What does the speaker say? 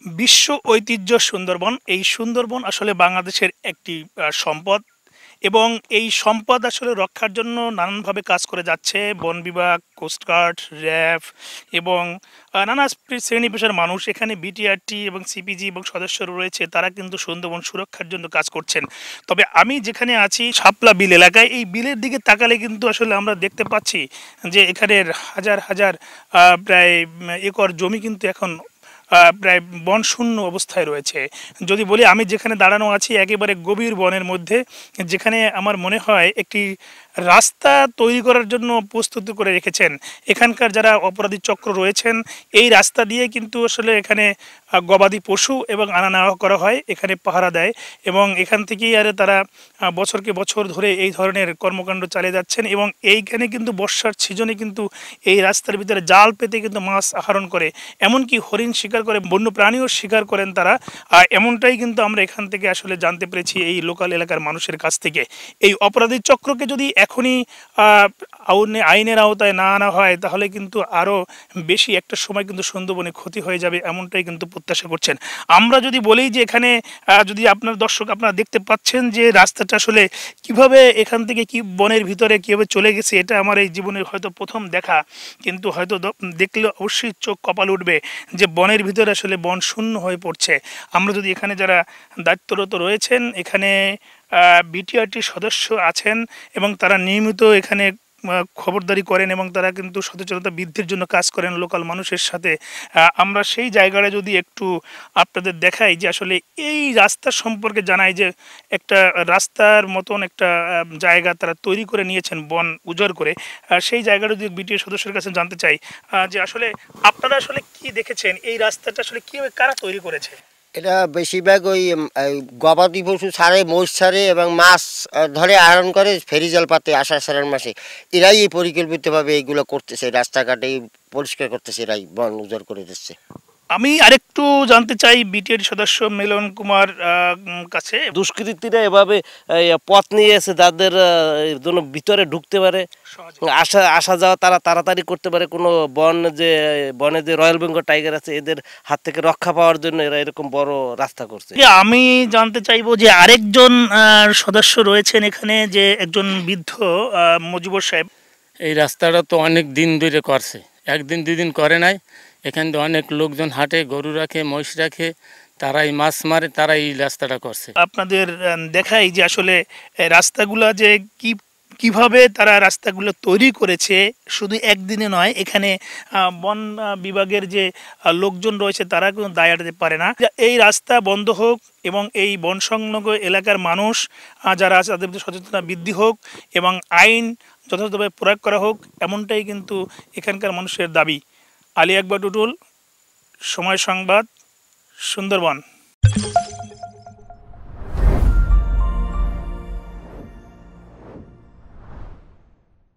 বিশ্ব ঐতিহ্য সুন্দরবন। এই সুন্দরবন আসলে বাংলাদেশের একটি সম্পদ এবং এই সম্পদ আসলে রক্ষার জন্য নানানভাবে কাজ করে যাচ্ছে বন বিভাগ, কোস্টগার্ড, র্যাব এবং নানা শ্রেণী পেশার মানুষ। এখানে বিটিআরটি এবং সিপিজি এবং সদস্যরা রয়েছে, তারা কিন্তু সুন্দরবন সুরক্ষার জন্য কাজ করছেন। তবে আমি যেখানে আছি শাপলা বিল এলাকায়, এই বিলের দিকে তাকালে কিন্তু আসলে আমরা দেখতে পাচ্ছি যে এখানের হাজার হাজার প্রায় একর জমি কিন্তু এখন প্রায় বনশূন্য অবস্থায় রয়েছে। যদি বলি আমি যেখানে দাঁড়ানো আছি একেবারে গভীর বনের মধ্যে, যেখানে আমার মনে হয় একটি রাস্তা তৈরি করার জন্য প্রস্তুতি করে রেখেছেন এখানকার যারা অপরাধী চক্র রয়েছেন। এই রাস্তা দিয়ে কিন্তু আসলে এখানে গবাদি পশু এবং আনা নেওয়া করা হয়, এখানে পাহারা দেয় এবং এখান থেকেই আর তারা বছরকে বছর ধরে এই ধরনের কর্মকাণ্ড চালিয়ে যাচ্ছেন। এবং এইখানে কিন্তু বর্ষার সিজনে কিন্তু এই রাস্তার ভিতরে জাল পেতে কিন্তু মাছ আহরণ করে, এমনকি হরিণ শিকার করে, বন্য প্রাণীও শিকার করেন তারা। এমনটাই কিন্তু আমরা এখান থেকে আসলে জানতে পেরেছি এই লোকাল এলাকার মানুষের কাছ থেকে। এই অপরাধী চক্রকে যদি এখনই আইনের আওতায় না আনা হয় তাহলে কিন্তু আরও বেশি একটা সময় কিন্তু সুন্দরবনে ক্ষতি হয়ে যাবে, এমনটাই কিন্তু প্রত্যাশা করছেন। আমরা যদি বলি যে এখানে যদি আপনার দর্শক আপনারা দেখতে পাচ্ছেন যে রাস্তাটা আসলে কিভাবে এখান থেকে কি বনের ভিতরে কীভাবে চলে গেছে, এটা আমার এই জীবনের হয়তো প্রথম দেখা। কিন্তু হয়তো দেখলে অবশ্যই চোখ কপাল উঠবে যে বনের ভিতরে আসলে বন শূন্য হয়ে পড়ছে। আমরা যদি এখানে যারা দায়িত্বরত রয়েছেন, এখানে বিটিআরটির সদস্য আছেন এবং তারা নিয়মিত এখানে খবরদারি করেন এবং তারা কিন্তু সচেতনতা বৃদ্ধির জন্য কাজ করেন লোকাল মানুষের সাথে। আমরা সেই জায়গাটা যদি একটু আপনাদের দেখাই যে আসলে এই রাস্তা সম্পর্কে জানাই যে একটা রাস্তার মতন একটা জায়গা তারা তৈরি করে নিয়েছেন বন উজাড় করে। সেই জায়গাটা যদি বিটিআর সদস্যের কাছে জানতে চাই যে আসলে আপনারা আসলে কি দেখেছেন, এই রাস্তাটা আসলে কীভাবে কারা তৈরি করেছে? এটা বেশিরভাগ ওই গবাদি পশু ছাড়ে, মোষ ছাড়ে এবং মাছ ধরে আহরণ করে ফেরিজাল পাতে আষাঢ় শ্রাবণ মাসে। এরাই এই পরিকল্পিতভাবে এইগুলো করতেছে, রাস্তাঘাটে পরিষ্কার করতেছে, এরাই বন উজাড় করে দিচ্ছে। আমি আরেকটু জানতে চাই বিটিআর সদস্য মিলন কুমার কাছে। দুষ্কৃতীরা এভাবে পথ নিয়ে এসে যাদের জন্য ভিতরে ঢুকতে পারে, সহজে আসা আসা যাওয়া তারা তাড়াতাড়ি করতে পারে, কোনো বনে যে রয়্যাল বেঙ্গল টাইগার আছে এদের হাত থেকে রক্ষা পাওয়ার জন্য এরা এরকম বড় রাস্তা করছে। আমি জানতে চাইবো যে আরেকজন সদস্য রয়েছেন এখানে, যে একজন বৃদ্ধ মজিবর সাহেব। এই রাস্তাটা তো অনেক দিন ধরে করছে, একদিন দুদিন করে নাই। এখান থেকে অনেক লোকজন হাঁটে, গরু রাখে, মহিষ রাখে, তারাই মাছ মারে, তারাই এই রাস্তাটা করছে। আপনাদের দেখাই যে আসলে রাস্তাগুলা যে কিভাবে তারা রাস্তাগুলো তৈরি করেছে, শুধু একদিনে নয়। এখানে বন বিভাগের যে লোকজন রয়েছে তারা কোনো দায় এড়াতে পারে না। এই রাস্তা বন্ধ হোক এবং এই বন সংলগ্ন এলাকার মানুষ যারা আছে তাদের প্রতি সচেতনতা বৃদ্ধি হোক এবং আইন যথাযথভাবে প্রয়োগ করা হোক, এমনটাই কিন্তু এখানকার মানুষের দাবি। আলী আকবর টুটুল, সময় সংবাদ, সুন্দরবন।